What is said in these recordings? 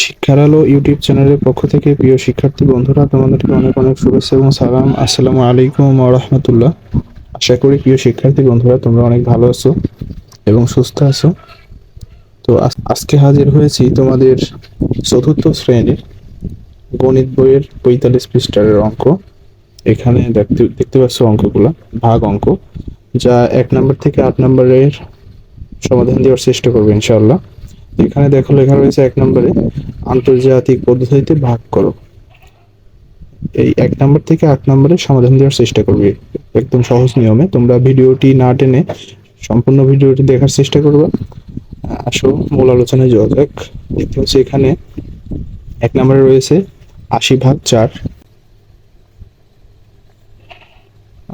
শিক্ষার আলো ইউটিউব চ্যানেলের পক্ষ থেকে প্রিয় শিক্ষার্থী বন্ধুরা তোমাদেরকে অনেক অনেক শুভেচ্ছা এবং সালাম। আসসালামু আলাইকুম ওয়া রাহমাতুল্লাহ। আশা করি প্রিয় শিক্ষার্থী বন্ধুরা তোমরা অনেক ভালো আছো এবং সুস্থ আছো। তো আজকে হাজির হয়েছি তোমাদের চতুর্থ শ্রেণীর গণিত বইয়ের ৪৫ পৃষ্ঠার অঙ্ক। এখানে দেখতে দেখতে পাচ্ছ অঙ্কগুলা ভাগ অঙ্ক, যা ১ নম্বর থেকে ৮ নম্বরের সমাধান দেওয়ার চেষ্টা করবো ইনশাআল্লাহ। এখানে দেখো লেখা রয়েছে ১ নম্বরে আন্তর্জাতিক পদ্ধতিতে ভাগ করো। এই ১ নম্বর থেকে ৮ নম্বরে সমাধান দেওয়ার চেষ্টা করবে একদম সহজ নিয়মে। তোমরা ভিডিওটি না টেনে সম্পূর্ণ ভিডিওটি দেখার চেষ্টা করবে। আসো মূল আলোচনায় যাওয়া যাক। দেখতে হচ্ছে এখানে ১ নম্বরে রয়েছে ৮০/৪।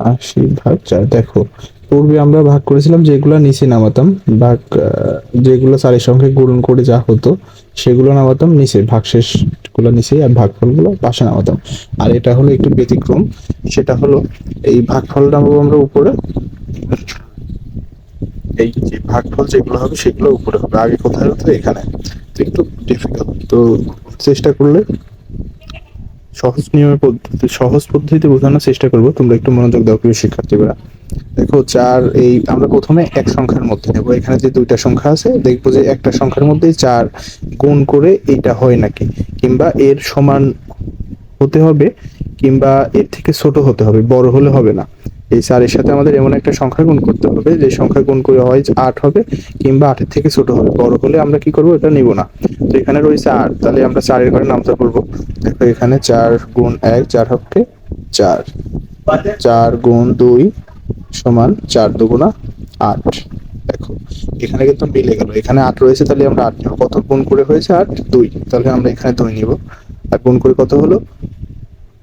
৮০/৪ দেখো, পূর্বে আমরা ভাগ করেছিলাম যেগুলো নিচে নামাতাম, ভাগ যেগুলো ৪ সংখ্যায় গুণন করে যা হতো সেগুলো নামাতাম নিচে, ভাগশেষ গুলো নিচে আর ভাগফলগুলো পাশে নামাতাম। আর এটা হলো একটু ব্যতিক্রম, সেটা হলো এই ভাগফল নামাবো আমরা উপরে, এই যে ভাগফল যেগুলো হবে সেগুলো উপরে হবে, আগে কোথায় হতো এখানে। তো একটু ডিফিকাল্ট, তো চেষ্টা করলে সহজ পদ্ধতিতে বোঝানোর চেষ্টা করবো। তোমরা একটু মনোযোগ দাও প্রিয় শিক্ষার্থীরা। দেখো ৪, এই আমরা প্রথমে এক সংখ্যার মধ্যে নেব। এখানে যে দুইটা সংখ্যা আছে দেখবো যে একটা সংখ্যার মধ্যে ৪ গুণ করে এটা হয় নাকি, কিংবা এর সমান হতে হবে, কিংবা এর থেকে ছোট হতে হবে, বড় হলে হবে না। এই ৪ এর সাথে আমাদের এমন একটা সংখ্যা গুণ করতে হবে যে সংখ্যা গুণ করে হয় ৮ হবে, কিংবা ৮ এর থেকে ছোট হবে। বড় হলে আমরা কি করবো, এটা নিব না। তো এখানে রয়েছে ৮, তাহলে আমরা ৪ এর ঘরে নামতা করবো। দেখো এখানে ৪ গুণ ১, ৪ হচ্ছে ৪, ৪ গুণ ২ সমান ৪ দুগুণা ৮। দেখো এখানে কিন্তু মিলে গেল, এখানে ৮ রয়েছে তাহলে আমরা ৮ নিব। কত গুণ করে হয়েছে ৮? ২, তাহলে আমরা এখানে ২ নিব। আর গুণ করে কত হলো?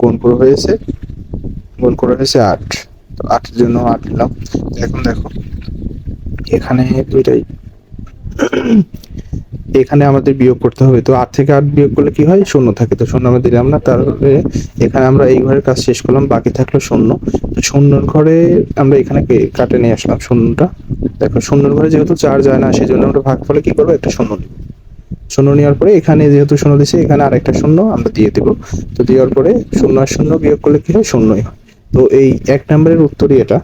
গুণ করে হয়েছে ৮, তো ৮ এর জন্য ৮ নিলাম। এখন দেখো এখানে দুইটাই, এখানে আমাদের বিয়োগ করতে হবে। তো ৮ থেকে ৮ বিয়োগ করলে কি হয়? ০ থাকে, তো ০ আমরা দিলাম না। তাহলে এখানে আমরা এই ঘরের কাজ শেষ করলাম, বাকি থাকলো ০। তো ০ ঘরে আমরা এখানে কাটে নিয়ে আসলাম ০টা। দেখো ০ ঘরে যেহেতু ৪ যায় না, সেজন্য আমরা ভাগফলে কি করবো, একটা ০ নিব। ০ নেওয়ার পরে এখানে যেহেতু ০ দিছে, এখানে আরেকটা ০ আমরা দিয়ে দেব। তো দেওয়ার পরে ০ আর ০ বিয়োগ করলে কি হয়? ০ই হয়। তো এই ১ নম্বরের উত্তরই এটা।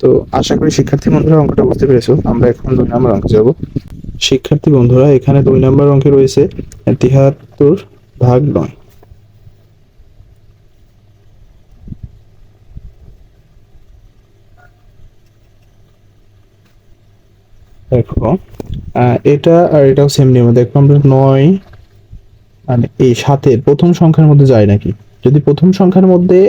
তো আশা করি শিক্ষার্থী বন্ধুরা অঙ্কটা বুঝতে পেরেছো। আমরা এখন ২ নম্বর অঙ্কে যাব। শিক্ষার্থী বন্ধুরা এখানে ২ নম্বর অঙ্কে রয়েছে ৭৩/৯। দেখো এটা আর এটাও সেম নিয়ম। দেখো আমরা ৯ মানে এই ৭-এর প্রথম সংখ্যার মধ্যে যায় নাকি। যদি প্রথম সংখ্যার মধ্যে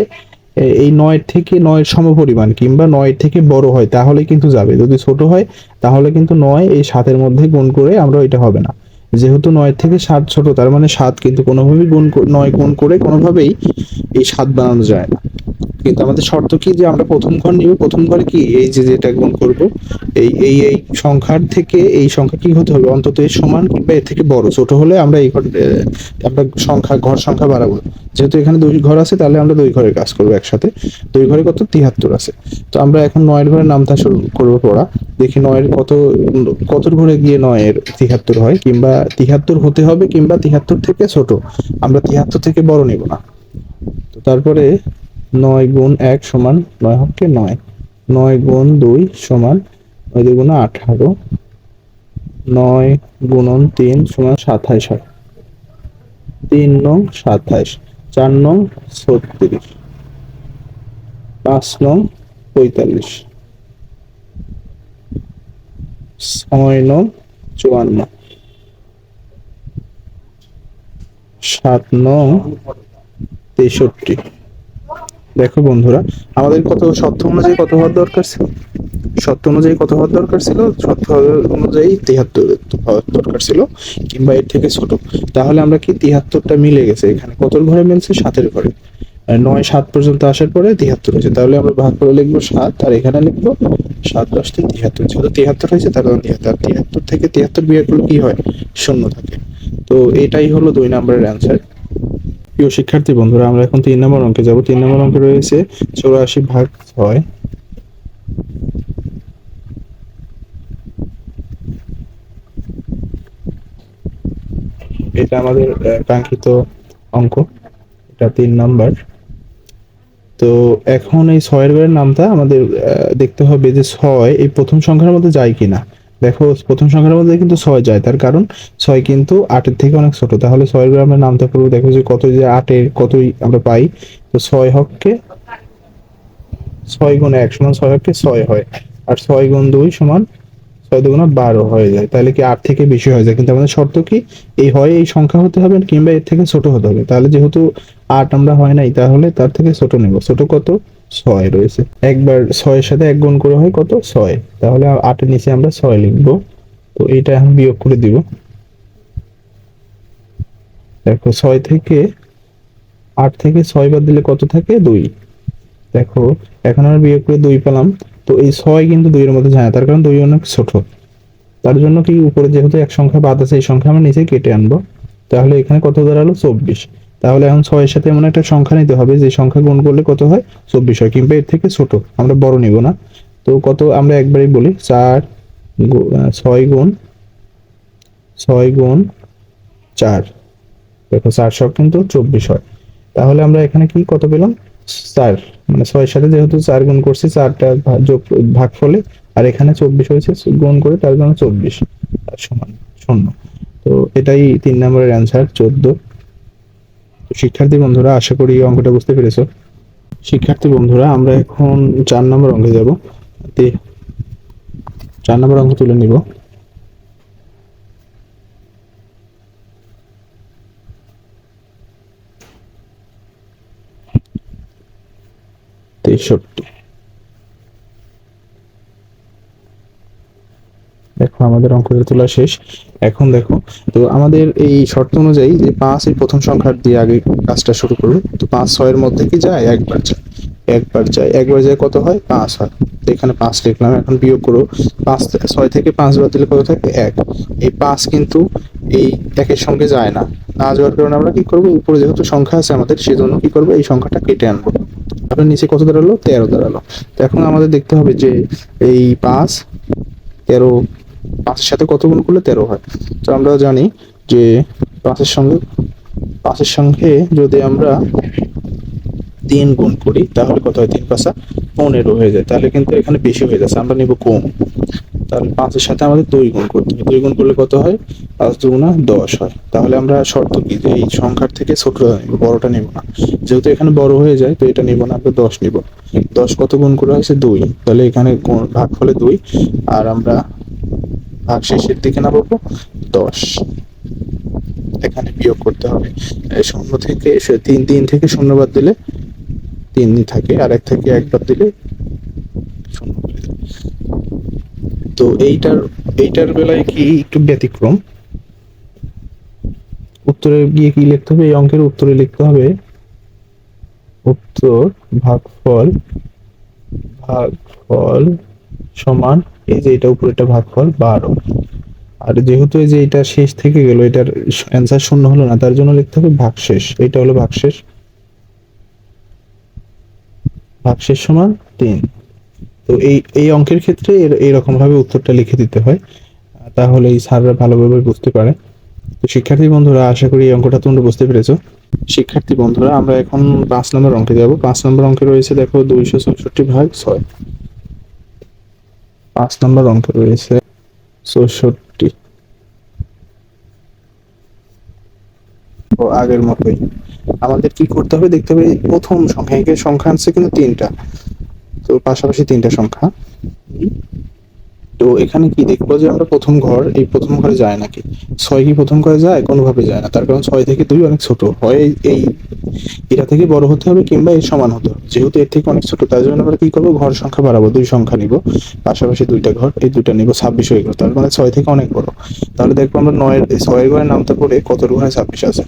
এই ৯ থেকে ৯ সমপরিমাণ কিংবা ৯ থেকে বড় হয় তাহলে কিন্তু যাবে। যদি ছোট হয় তাহলে কিন্তু ৯ এই ৭-এর মধ্যে গুণ করে আমরা এটা হবে না। যেহেতু ৯ থেকে ৭ ছোট, তার মানে ৭ কিন্তু কোনোভাবেই ৯ গুণ করে কোনোভাবেই এই ৭ বানানো যায় না। কিন্তু আমাদের শর্ত কি, যে আমরা প্রথম ঘর নিব। প্রথম ঘরে কি, এই যে যেটা গুণ করব এই সংখ্যার থেকে এই সংখ্যা কি হতে হবে, অন্তত এর সমান কিংবা এর থেকে বড়। ছোট হলে আমরা এই ঘর আমরা ঘর সংখ্যা বাড়াবো। যেহেতু এখানে ২ ঘর আছে, তাহলে আমরা ২ ঘরের কাজ করবো একসাথে। ২ ঘরে কত? ৭৩ আছে। তো আমরা এখন ৯ এর ঘরে নামতা শুরু করবো পড়া। দেখি ৯ এর কত ঘরে গিয়ে ৯ এর ৭৩ হয়, কিংবা ৭৩ হতে হবে, কিংবা ৭৩ থেকে ছোট। আমরা ৭৩ থেকে বড় নিব না। তো তারপরে ৯ গুণ ১ সমান ৯ হচ্ছে ৯, ৯ গুণ ২ সমান ৯ দুগুণা ১৮, ৯ গুণন ৩ সমান ২৭ হয়। ৩ নং ২৭, ৪ নং ৩৬, ৫ নং ৪৫, ৬ নং ৫৪, ৭ নং ৬৩। দেখো বন্ধুরা, আমাদের কত শর্ত অনুযায়ী কত হওয়ার দরকার ছিল? শর্ত অনুযায়ী কত হওয়ার দরকার ছিল? শর্ত অনুযায়ী ৭৩ হওয়ার দরকার ছিল, কিংবা এর থেকে ছোট। তাহলে আমরা কি ৭৩টা মিলে গেছে। এখানে কত ঘরে মিলছে? ৭-এর ঘরে। ৯ ৭ পর্যন্ত আসার পরে ৭৩ হয়েছে, তাহলে আমরা ভাগ করে লিখবো ৭, আর এখানে লিখবো ৭ × ৭ যেহেতু ৭৩ হয়েছে তাহলে ৭৩। ৭৩ থেকে ৭৩ বিয়োগ করলে কি হয়? ০ থাকে। তো এটাই হলো ২ নম্বরের অ্যান্সার। প্রিয় শিক্ষার্থী বন্ধুরা আমরা এখন ৩ নম্বর অঙ্কে যাব। ৩ নম্বর অঙ্কে রয়েছে ৮৪/৬। এটা আমাদের কাঙ্ক্ষিত অঙ্ক, এটা 3 নাম্বার। তো এখন এই 6-এর নামটা আমাদের দেখতে হবে যে 6 এই প্রথম সংখ্যার মধ্যে যায় কিনা। দেখো প্রথম সংখ্যার মধ্যে কিন্তু 6 যায়, তার কারণ 6 কিন্তু 8-এর থেকে অনেক ছোট। তাহলে 6-এর আমরা নামটা পড়বো, দেখো যে কত, যে 8-এর কতই আমরা পাই। তো 6 হককে 6 গুণ 1 সমান 6 হককে 6 হয়, আর 6 গুণ 2 সমান 6 2 12 হয়ে যায়। তাহলে কি 8 থেকে বেশি হয়ে যায়, কিন্তু আমাদের শর্ত কি এই হয় এই সংখ্যা হতে হবে কিংবা এর থেকে ছোট হতে হবে। তাহলে যেহেতু 8 আমরা হয় নাই, তাহলে তার থেকে ছোট নেব। ছোট কত? 6 রয়েছে। একবার 6-এর সাথে 1 গুণ করে হয় কত? 6। তাহলে 8-এর নিচে আমরা 6 লিখবো। তো এইটা এখন বিয়োগ করে দিব। দেখো 6 থেকে 8 থেকে 6 বাদ দিলে কত থাকে? 2। দেখো এখন আমরা বিয়োগ করে 2 পেলাম। তো এই 6 কিন্তু 2 এর মধ্যে যায় না, তার কারণ 2 অনেক ছোট। তার জন্য কি উপরে যেহেতু এক সংখ্যা বাদ আছে, এই সংখ্যা আমরা নিচে কেটে আনবো। তাহলে এখানে কত দাঁড়ালো? 24। তাহলে এখন 6-এর সাথে এমন একটা সংখ্যা নিতে হবে যে সংখ্যা গুণ করলে কত হয়? 24 হয়, কিংবা এর থেকে ছোট, আমরা বড় নিব না। তো কত আমরা একবারই বলি, 6 গুণ 4। দেখো 4 সব কিন্তু 24 হয়। তাহলে আমরা এখানে কি কত পেলাম? 4, মানে 6-এর সাথে যেহেতু 4 গুণ করছি, 4টা যোগ ভাগ ফলে, আর এখানে 24 হয়েছে গুণ করে, তার জন্য 24 তার সমান 0। তো এটাই 3 নম্বরের অ্যান্সার 14। তো শিক্ষার্থী বন্ধুরা, আশা করি এই অঙ্কটা বুঝতে পেরেছো। শিক্ষার্থী বন্ধুরা, আমরা এখন 4 নম্বর অঙ্কে যাব। 4 নম্বর অঙ্ক তুলে নিব। 63। দেখো আমাদের অঙ্কটা তোলা শেষ। এখন দেখো, তো আমাদের এই শর্ত অনুযায়ী যে 5 এই প্রথম সংখ্যার দিয়ে আগে কাজটা শুরু করবো। তো 5 6-এর মধ্যে কি যায়? একবার যায়। একবার যায় কত হয়? 5 হয়। তো এখানে 5 লিখলাম। এখন বিয়োগ করো। 6 থেকে 5 বাদ দিলে কত থাকে? 1। এই 5 কিন্তু এই 1-এর সঙ্গে যায় না। না যাওয়ার কারণে আমরা কি করবো? উপরে যেহেতু সংখ্যা আছে আমাদের, সেজন্য কি করবো? এই সংখ্যাটা কেটে আনবো। তারপর নিচে কত দাঁড়ালো? 13 দাঁড়ালো। তো এখন আমাদের দেখতে হবে যে এই 5 13, 5-এর সাথে কত গুণ করলে 13 হয়। তো আমরা জানি যে 5-এর সঙ্গে যদি আমরা 3 গুণ করি, তাহলে কত হয়? 3 5 15 হয়ে যায়। তাহলে কিন্তু এখানে বেশি হয়ে যাচ্ছে, আমরা নিব কম। তাহলে 5-এর সাথে আমাদের 2 গুণ করতে হবে। 2 গুণ করলে কত হয়? 5 2 10 হয়। তাহলে আমরা শর্ত কি, যে এই সংখ্যার থেকে ছোটটা নিব, বড়টা নিব না। যেহেতু এখানে বড় হয়ে যায়, তো এটা নিব না, আমরা 10 নিব। 10 কত গুণ করে হয়েছে? 2। তাহলে এখানে ভাগফলে 2, আর আমরা ভাগ শেষের দিকে নামাবো 10। এখানে বিয়োগ করতে হবে। 0 থেকে 3 থেকে 0 বাদ দিলে 3 থাকে, আর 1 থেকে 1 বাদ দিলে 0 হয়ে যায়। তো এইটার বেলায় কি একটু ব্যতিক্রম। উত্তরে গিয়ে কি লিখতে হবে? এই অঙ্কের উত্তরে লিখতে হবে উত্তর ভাগফল ভাগফল সমান, এই যে এটা উপরেটা ভাগফল 12। আর যেহেতু এই যে এটা শেষ থেকে গেল, এটার অ্যান্সার 0 হলো না, তার জন্য লিখতে হবে ভাগশেষ। এটা হলো ভাগশেষ। ভাগশেষ সমান 3। তো এই অঙ্কের ক্ষেত্রে এইরকম ভাবে উত্তরটা লিখে দিতে হয়, তাহলে এই স্যাররা ভালোভাবে বুঝতে পারে। তো শিক্ষার্থী বন্ধুরা, আশা করি এই অঙ্কটা তোমরা বুঝতে পেরেছো। শিক্ষার্থী বন্ধুরা, আমরা এখন 5 নম্বর অঙ্কে যাব। 5 নম্বর অঙ্কে রয়েছে দেখো 264 ভাগ 6। 5 নম্বর অঙ্কে রয়েছে 64। ও আগের মতোই আমাদের কি করতে হবে? দেখতে হবে প্রথম সংখ্যা, একের সংখ্যা আছে কিন্তু 3টা। তো পাশাপাশি 3টা সংখ্যা। তো এখানে কি দেখবো যে আমরা এই প্রথম ঘরে যায় নাকি। 6 কি প্রথম ঘরে যায়? কোনোভাবে যায় না, তার কারণ 6 থেকে 2 অনেক ছোট হয়। এটা থেকে বড় হতে হবে কিংবা এর সমান হতে হবে। যেহেতু এর থেকে অনেক ছোট, তার জন্য আমরা কি করবো? ঘর সংখ্যা বাড়াবো, 2 সংখ্যা নিব। পাশাপাশি 2টা ঘর, এই 2টা নিব, 26 হয়ে গেল। তার মানে 6 থেকে অনেক বড়। তাহলে দেখবো আমরা 6-এর ঘরের নামটা পড়ে কত ঘরে 26 আছে।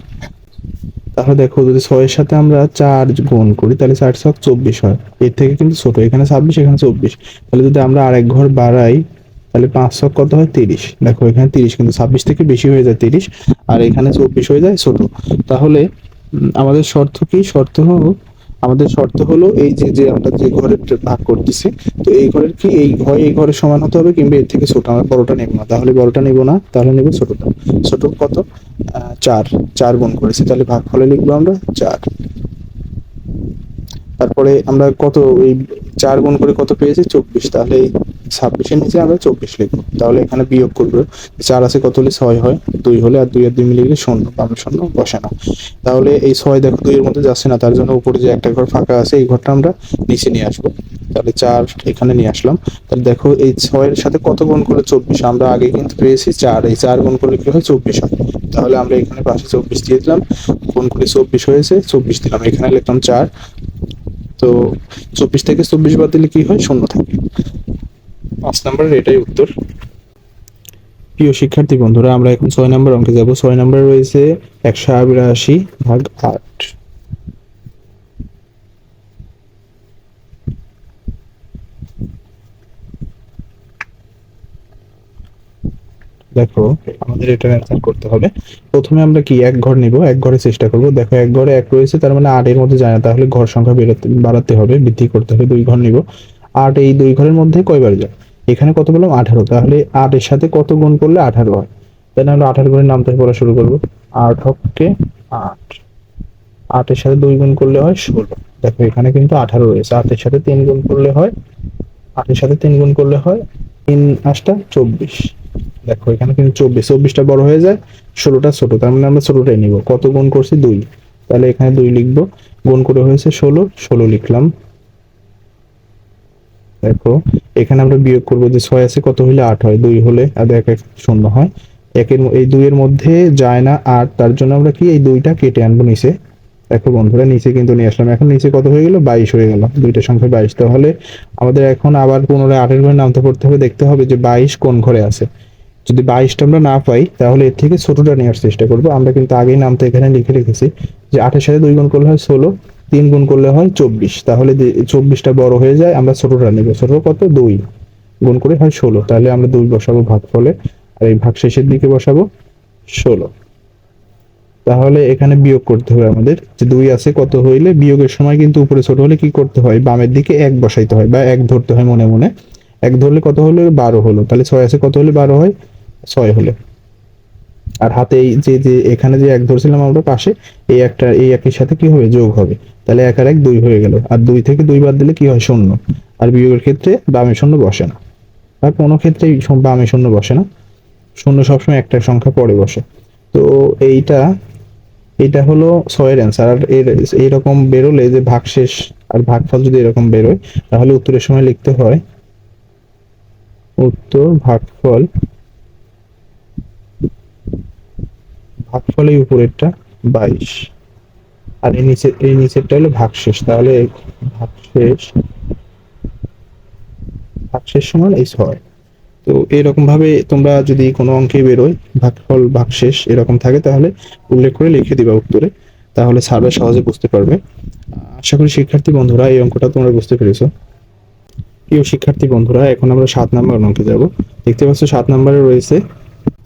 তাহলে দেখো, যদি 6-এর সাথে আমরা 4 গুণ করি, তাহলে 4 ছক 24 হয়। এর থেকে কিন্তু ছোট, এখানে 26, এখানে 24। তাহলে যদি আমরা আরেক ঘর বাড়াই, তাহলে 5 ছক কত হয়? 30। দেখো এখানে 30, কিন্তু 26 থেকে বেশি হয়ে যায় 30, আর এখানে 24 হয়ে যায় ছোট। তাহলে আমাদের শর্ত কি? শর্ত হলো আমাদের শর্ত হলো এই যে যে আমরা যে ঘরের ভাগ করতেছি, তো এই ঘরের কি এই হয় এই ঘরের সমান হতে হবে, কিংবা এর থেকে ছোট। আমরা বড়টা নেব না, তাহলে বড়টা নেব না, তাহলে নেব ছোটটা। ছোট কত? 4। 4 গুণ করেছি, তাহলে ভাগফলে লিখবো আমরা 4। তারপরে আমরা কত এই 4 গুণ করে কত পেয়েছি? 24। তাহলে এই 26-এর নিচে আমরা 24 লিখবো। তাহলে এখানে বিয়োগ করবো, 4 আছে কত হলে 6 হয়, 2 হলে, আর 2 আর 2 মিলে গেলে 0, আমরা 0 বসে না। তাহলে এই 6 দেখো 2 এর মধ্যে যাচ্ছে না, তার জন্য উপরে যে একটা ঘর ফাঁকা আছে এই ঘরটা আমরা নিচে নিয়ে আসবো। তাহলে 4 এখানে নিয়ে আসলাম। তাহলে দেখো এই 6 এর সাথে কত গুণ করলে 24? আমরা আগে কিন্তু পেয়েছি 4, এই 4 গুণ করলে কি হয়? 24 হয়। তাহলে আমরা এখানে পাশে 24 দিয়ে দিলাম, গুণ করে 24 হয়েছে, 24 দিলাম, এখানে লিখলাম 4। তো 24 থেকে 24 বাদ দিলে কি হয়? 0 থাকে। 5 নম্বরের এটাই উত্তর। প্রিয় শিক্ষার্থী বন্ধুরা, আমরা এখন 6 নম্বর অঙ্কে যাব। 6 নম্বরে রয়েছে 182 ভাগ 8। দেখো আমাদের এটা অ্যান্সার করতে হবে। প্রথমে আমরা কি এক ঘর নিব, এক ঘরে চেষ্টা করব। দেখো এক ঘরে 1 রয়েছে, তার মানে 8 এর মধ্যে যায় না, তাহলে ঘর সংখ্যা বাড়াতে হবে, বৃদ্ধি করতে হবে। 2 ঘর নিব। 8 এই 2 ঘরের মধ্যে কয়বার যায়? এখানে কত পেলাম? 18। তাহলে 8 এর সাথে কত গুণ করলে 18 হয়? তাহলে আমরা 18 ঘরের নাম থেকে পড়া শুরু করব। 8 হকে 8, 8 এর সাথে 2 গুণ করলে হয় 16। দেখো এখানে কিন্তু 18 রয়েছে, 8 এর সাথে 3 গুণ করলে হয়, 8 এর সাথে 3 গুণ করলে হয় 3 8টা 24। দেখো এখানে কিন্তু 24, 24টা বড় হয়ে যায়, 16টা ছোট, তার মানে আমরা ছোটটাই নিব। কত গুণ করছি? 2। তাহলে এখানে 2 লিখবো, গুণ করে হয়েছে 16, 16 লিখলাম। দেখো এখানে আমরা বিয়োগ করবো, যে 6 আছে কত হইলে 8 হয়? 2 হলে, আর 1 1 0 হয়। এই 2 এর মধ্যে যায় না 8, তার জন্য আমরা কি এই 2টা কেটে আনবো নিচে। দেখো বন্ধুরা নিচে কিন্তু নিয়ে আসলাম, এখন নিচে কত হয়ে গেল? 22 হয়ে গেল, দুইটা সংখ্যা 22। তাহলে আমাদের এখন আবার পুনরায় 8 এর ঘরে নামতে পড়তে হবে, দেখতে হবে যে 22 কোন ঘরে আছে। যদি 22টা আমরা না পাই, তাহলে এর থেকে ছোটটা নেওয়ার চেষ্টা করবো। আমরা কিন্তু আগেই নামটা এখানে লিখে রেখেছি, যে 8 এর সাথে 2 গুণ করলে হয় 16, 3 গুণ করলে হয় 24। তাহলে 24টা বড় হয়ে যায়, আমরা ছোটটা নেব। ছোট কত? 2 গুণ করে হয় 16। তাহলে আমরা 2 বসাবো ভাগফলে, আর এই ভাগ শেষের দিকে বসাবো 16। তাহলে এখানে বিয়োগ করতে হবে আমাদের, যে 2 আছে কত হইলে, বিয়োগের সময় কিন্তু উপরে ছোট হলে কি করতে হয়? বামের দিকে 1 বসাইতে হয়, বা 1 ধরতে হয় মনে মনে। 1 ধরলে কত হলো? 12 হলো। তাহলে 6 আছে কত হলে 12 হয়? 6 হলে। আর হাতে এই যে যে এখানে যে 1 ধরছিলাম আমরা পাশে, এই একটা এই একের সাথে কি হবে? যোগ হবে। তাহলে 1 আর 1 2 হয়ে গেল, আর 2 থেকে 2 বাদ দিলে কি হয়? 0। আর বিয়োগের ক্ষেত্রে বামে 0 বসে না, বা কোনো ক্ষেত্রেই বামে 0 বসে না, 0 সবসময় একটা সংখ্যা পরে বসে। তো এইটা এটা হলো 6 এর অ্যান্সার। আর এইরকম বেরোলে, যে ভাগশেষ আর ভাগফল যদি এরকম বেরোয়, তাহলে উত্তরের সময় লিখতে হয় উত্তর ভাগফল, ভাগফল এই উপরেরটা 22, আর এই নিচেরটা হলো ভাগশেষ। তাহলে ভাগশেষ, ভাগশেষ সমান এই 6। তো এরকম ভাবে তোমরা যদি কোনো অঙ্কে বেরোয় ভাগফল ভাগশেষ এরকম থাকে, তাহলে উল্লেখ করে লিখে দিবা উত্তরে, তাহলে স্যাররা সহজে বুঝতে পারবে। আশা করি শিক্ষার্থী বন্ধুরা এই অঙ্কটা তোমরা বুঝতে পেরেছো। প্রিয় শিক্ষার্থী বন্ধুরা, এখন আমরা 7 নম্বর অঙ্কে যাব। দেখতে পাচ্ছ 7 নম্বরে রয়েছে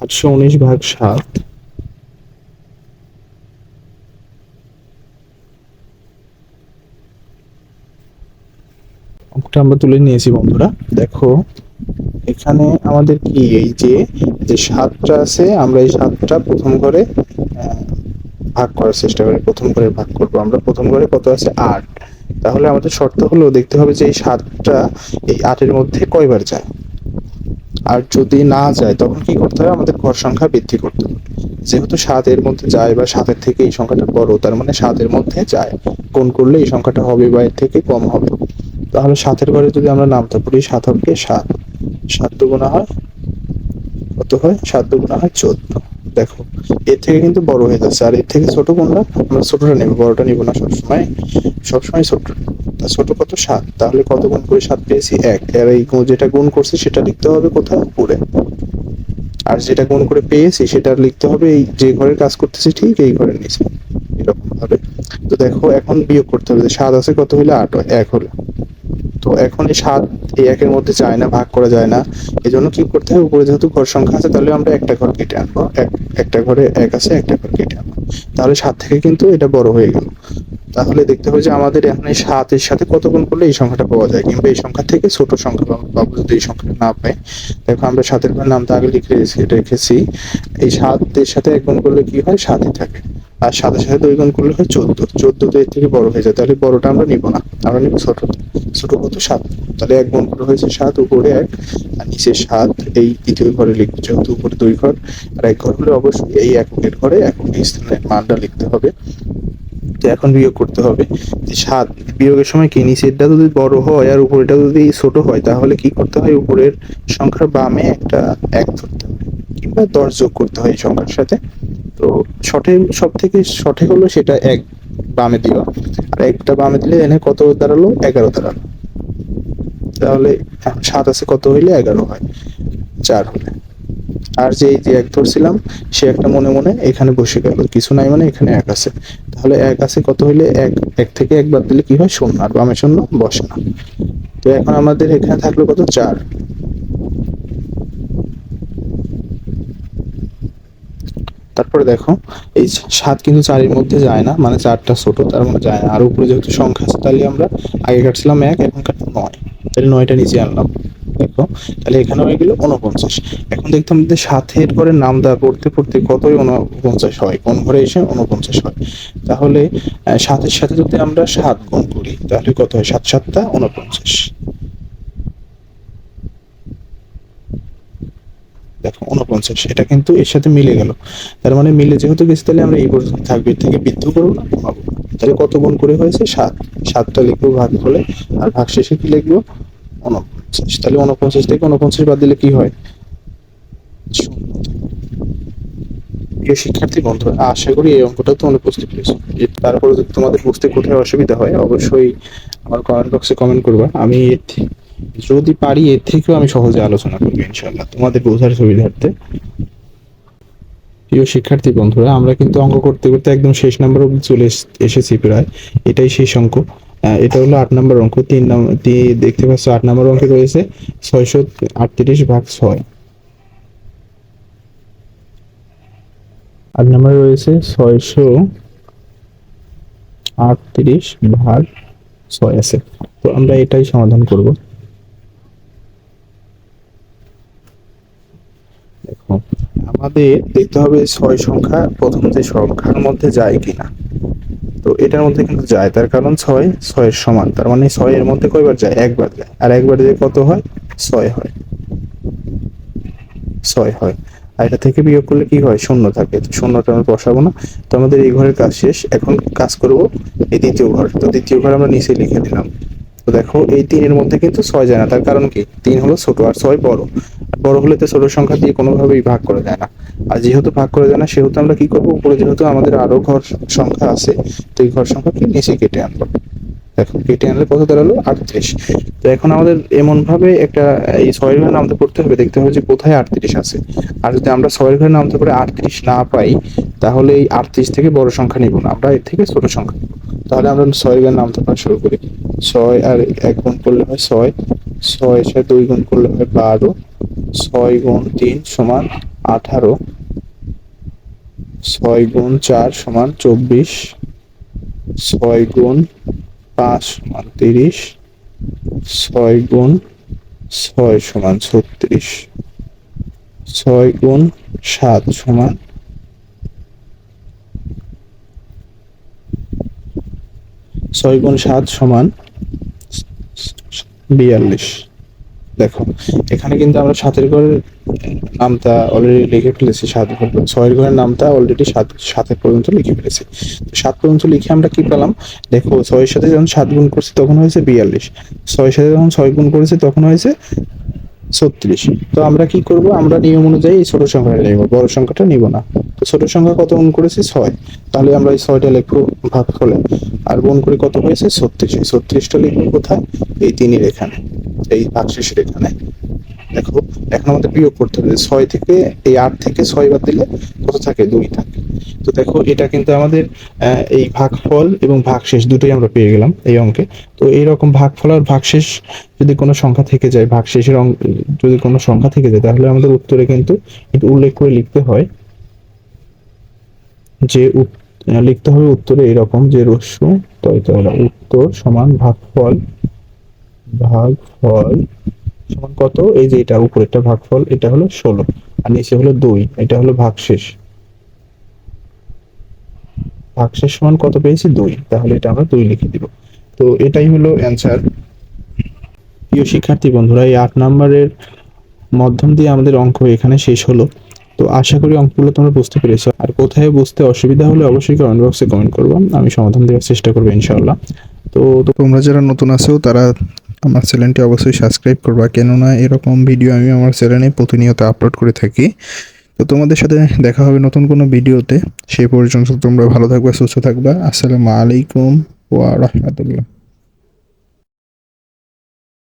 819 ভাগ 7। অঙ্কটা আমরা তুলে নিয়েছি বন্ধুরা। দেখো এখানে আমাদের কি, এই যে যে 7টা আছে, আমরা এই 7টা প্রথম ঘরে ভাগ করার চেষ্টা করি। প্রথম ঘরে ভাগ করব আমরা। প্রথম ঘরে কত আছে? 8। তাহলে আমাদের শর্ত হলো দেখতে হবে যে এই 7টা এই 8 এর মধ্যে কয়বার যায়। আর যদি না যায়, তখন কি করতে হবে? আমাদের ঘর সংখ্যা বৃদ্ধি করতে হবে। যেহেতু 7 এর মধ্যে যায়, বা 7 এর থেকে এই সংখ্যাটা বড়, তার মানে 7 এর মধ্যে যায়, গুণ করলে এই সংখ্যাটা হবে বা এর থেকে কম হবে। তাহলে 7 এর ঘরে যদি আমরা নামতে পারি, 7 হকে 7, 7 দুগুণা হয় কত হয়? 7 দুগুণা হয় 14। দেখো এর থেকে কিন্তু বড় হয়ে যাচ্ছে, আর এর থেকে ছোট কোনটা? আমরা ছোটটা নেব, বড়টা নিব না। সবসময় সবসময় ছোট। ছোট কত? 7। তাহলে কত গুণ করে 7 পেয়েছি? 1। আর এই যেটা গুণ করছি সেটা লিখতে হবে কোথায়? উপরে। আর যেটা গুণ করে পেয়েছি সেটা লিখতে হবে এই যে ঘরের কাজ করতেছি ঠিক এই ঘরের নিচে, এরকম ভাবে। তো দেখো এখন বিয়োগ করতে হবে, 7 আছে কত হলে 8 হয়? 1 হলে। তো এখন এই 7 এই 1 এর মধ্যে যায় না, ভাগ করা যায় না। এই জন্য কি করতে হবে? উপরে যেহেতু ঘর সংখ্যা আছে, তাহলে আমরা একটা ঘর কেটে আনবো। একটা ঘরে 1 আছে, একটা ঘর কেটে আনবো। তাহলে 7 থেকে কিন্তু এটা বড় হয়ে গেল। তাহলে দেখতে হবে যে আমাদের এখন এই 7 এর সাথে কত গুণ করলে এই সংখ্যাটা পাওয়া যায়, কিংবা এই সংখ্যা থেকে ছোট সংখ্যা পাবো যদি এই সংখ্যাটা না পাই। দেখো আমরা 7 এর ঘরের নামটা আগে রেখেছি। এই 7 এর সাথে 1 গুণ করলে কি হয়, 7ই থাকে। আর 7 এর সাথে 2 গুণ করলে হয় 14। 14 তো এর থেকে বড় হয়ে যায়, তাহলে বড়টা আমরা নিব না, আমরা নিব ছোট। ছোট কত, 7। তাহলে 1 গুণ করে হয়েছে 7, উপরে 1 আর নিচে 7। এই দ্বিতীয় ঘরে লিখবো, যেহেতু উপরে 2 ঘর আর 1 ঘর হলে অবশ্যই এই এককের ঘরে একক স্থানের মানটা লিখতে হবে। তো এখন বিয়োগ করতে হবে যে 7, বিয়োগের সময় কি, নিচেরটা যদি বড় হয় আর উপরেরটা যদি ছোট হয়, তাহলে কি করতে হয়, উপরের সংখ্যার বামে একটা 1 ধরতে হবে, কিংবা 10 যোগ করতে হয় এই সংখ্যার সাথে। তো সঠিক, সব থেকে সঠিক হলো সেটা 1 বামে দিও, আর একটা বামে দিলে এনে কত দাঁড়ালো, 11 দাঁড়ালো। তাহলে 7 আছে, কত হইলে 11 হয়, 4 হলে। আর যে এই যে 1 ধরছিলাম, সে একটা মনে মনে এখানে বসে গেল, কিছু নাই মানে এখানে 1 আছে। তাহলে 1 আছে, কত হইলে 1 থেকে 1 বাদ দিলে কি হয়, 0, আর বামে 0 বসে না। তো এখন আমাদের এখানে থাকলো কত, 4। তারপরে দেখো এই 7 কিন্তু 4 এর মধ্যে যায় না, মানে 4টা ছোট, তার মানে যায় না। আর উপরে যেহেতু সংখ্যা আছে, তাহলে আমরা আগে কাটছিলাম 1, এখন কাটলাম 9, তাহলে 9টা নিচে আনলাম। দেখো তাহলে এখানে হয়ে গেল 49। এখন দেখতাম যে 7 ঘরের নাম দেওয়া পড়তে পড়তে কতই 49 হয়, কোন ঘরে এসে 49 হয়। তাহলে 7 এর সাথে যদি আমরা 7 গুণ করি, তাহলে কত হয়, 7 7টা 49। দেখো 49, এটা কিন্তু এর সাথে মিলে গেল। তার মানে মিলে যেহেতু গেছে, তাহলে আমরা এই পর্যন্ত থাকবে, এর থেকে বৃদ্ধি করবো না, কমাবো না। তাহলে কত গুণ করে হয়েছে, 7। 7টা লিখবো ভাগ হলে, আর ভাগ শেষে কি লিখবো, 49। তাহলে 49 থেকে 49 বাদ দিলে কি হয়, 0। প্রিয় শিক্ষার্থী বন্ধুরা, আশা করি এই অঙ্কটা তোমরা বুঝতে পেরেছো। তারপরে যদি তোমাদের বুঝতে কোথায় অসুবিধা হয়, অবশ্যই আমার কমেন্ট বক্সে কমেন্ট করবা। আমি যদি পারি এর থেকেও আমি সহজে আলোচনা করবো ইনশাল্লাহ, তোমাদের বোঝার সুবিধার্থে। প্রিয় শিক্ষার্থী বন্ধুরা, আমরা কিন্তু অঙ্ক করতে করতে একদম শেষ নাম্বার অবধি চলে এসেছি প্রায়। এটাই শেষ অঙ্ক। এটা হলো 8 নম্বর অঙ্ক। দেখতে পাচ্ছ 8 নম্বর অঙ্কে রয়েছে 638 ভাগ 6। 8 নম্বরে রয়েছে 638 ভাগ 6 আছে। তো আমরা এটাই সমাধান করব। দেখো আমাদের দেখতে হবে 6 সংখ্যা প্রথম যে সংখ্যার মধ্যে যায় কিনা। তো এটার মধ্যে কিন্তু যায়, তার কারণ 6 6 এর সমান, তার মানে 6 এর মধ্যে কয়বার যায়, একবার যায়। আর একবার দিয়ে কত হয়, 6 হয়, 6 হয়। আর এটা থেকে বিয়োগ করলে কি হয়, 0 থাকে। তো 0টা আমরা বসাবো না। তো আমাদের এই ঘরের কাজ শেষ। এখন কাজ করব এই দ্বিতীয় ঘর। তো দ্বিতীয় ঘর আমরা নিচে লিখে দিলাম। তো দেখো এই 3 এর মধ্যে কিন্তু 6 যায় না, তার কারণ কি, 3 হলো ছোট আর 6 বড়। বড় হলে তো ছোট সংখ্যা দিয়ে কোনোভাবেই ভাগ করা যায় না। আর যেহেতু ভাগ করা যায় না, সেহেতু আমরা কি করবো, উপরে যেহেতু আমাদের আরো ঘর সংখ্যা আছে, তো এই ঘর সংখ্যাকে নিচে কেটে আনবো। দেখো কেটে আনলে কত দাঁড়ালো, 38। তো এখন আমাদের এমন ভাবে একটা এই 6 এর ঘরে নামতে পড়তে হবে, দেখতে হবে যে কোথায় 38 আছে। আর যদি আমরা 6 এর ঘরে নামতে পারে 38 না পাই, তাহলে এই 38 থেকে বড় সংখ্যা নিব না, আমরা এর থেকে ছোট সংখ্যা নিব। তাহলে আমরা 6 এর ঘরে নামতে পারা শুরু করি। 6 আর 1 গুণ করলে হয় 6, 6 এর সাথে 2 গুণ করলে হয় 12, 6 গুণ 3 সমান 18, 6 গুণ 4 সমান 24, 6 গুণ 5 সমান 30, 6 গুণ 6 সমান 36, 6 গুণ 7 সমান 6 গুণ 7 সমান 42। দেখো এখানে কিন্তু আমরা 7 ঘরের নামটা অলরেডি লিখে ফেলেছি, 7 ঘর 6 ঘরের নামটা অলরেডি 7 পর্যন্ত লিখে ফেলেছি। 7 পর্যন্ত লিখে আমরা কি পেলাম, দেখো 6 এর সাথে যখন 7 গুণ করছি তখন হয়েছে 42, 6 এর সাথে যখন 6 গুণ করেছি তখন হয়েছে 36। তো আমরা কি করব, আমরা নিয়ম অনুযায়ী এই ছোট সংখ্যাটা নিব, বড় সংখ্যাটা নিব না। তো ছোট সংখ্যা কত গুণ করেছি, 6। তাহলে আমরা এই 6টা লিখবো ভাগ ফলে, আর গুণ করে কত হয়েছে, 36। এই 36টা লিখবো কোথায়, এই 3 এখানে, এই ভাগশেষের এখানে। দেখো এখন আমাদের বিয়োগ করতে হবে, 6 থেকে এই 8 থেকে 6 বাদ দিলে কত থাকে, 2 থাকে। তো দেখো এটা কিন্তু আমাদের এই ভাগফল এবং ভাগশেষ দুটোই আমরা পেয়ে গেলাম এই অঙ্কে। তো এইরকম ভাগফল আর ভাগশেষ যদি কোনো সংখ্যা থেকে যায়, ভাগশেষের যদি কোনো সংখ্যা থেকে যায়, তাহলে আমাদের উত্তরে কিন্তু একটু উল্লেখ করে লিখতে হয় যে লিখতে হবে উত্তরে এরকম যে রস্য তয়তয়রা উত্তর সমান ভাগফল সমান কত, এই যে এটা উপরেরটা ভাগফল, এটা হলো 16 আর নিচে হলো 2, এটা হলো ভাগশেষ সমান কত পেয়েছি 2, তাহলে এটা আমরা 2 লিখে দিব। তো এটাই হলো অ্যান্সার। প্রিয় শিক্ষার্থী বন্ধুরা, এই 8 নম্বরের মাধ্যম দিয়ে আমাদের অঙ্ক এখানে শেষ হলো। তো আশা করি অঙ্কগুলো তোমরা বুঝতে পেরেছো, আর কোথায় বুঝতে অসুবিধা হলে অবশ্যই কমেন্ট বক্সে কমেন্ট করবো, আমি সমাধান দেওয়ার চেষ্টা করবো ইনশাআল্লাহ। তো তোমরা যারা নতুন আছো তারা আমার চ্যানেলটি অবশ্যই সাবস্ক্রাইব করবা, কেননা এরকম ভিডিও আমি আমার চ্যানেলে প্রতিনিয়ত আপলোড করে থাকি। তো তোমাদের সাথে দেখা হবে নতুন কোনো ভিডিওতে, সেই পর্যন্ত তোমরা ভালো থাকবা, সুস্থ থাকবা। আসসালামু আলাইকুম ওয়া রাহমাতুল্লাহ।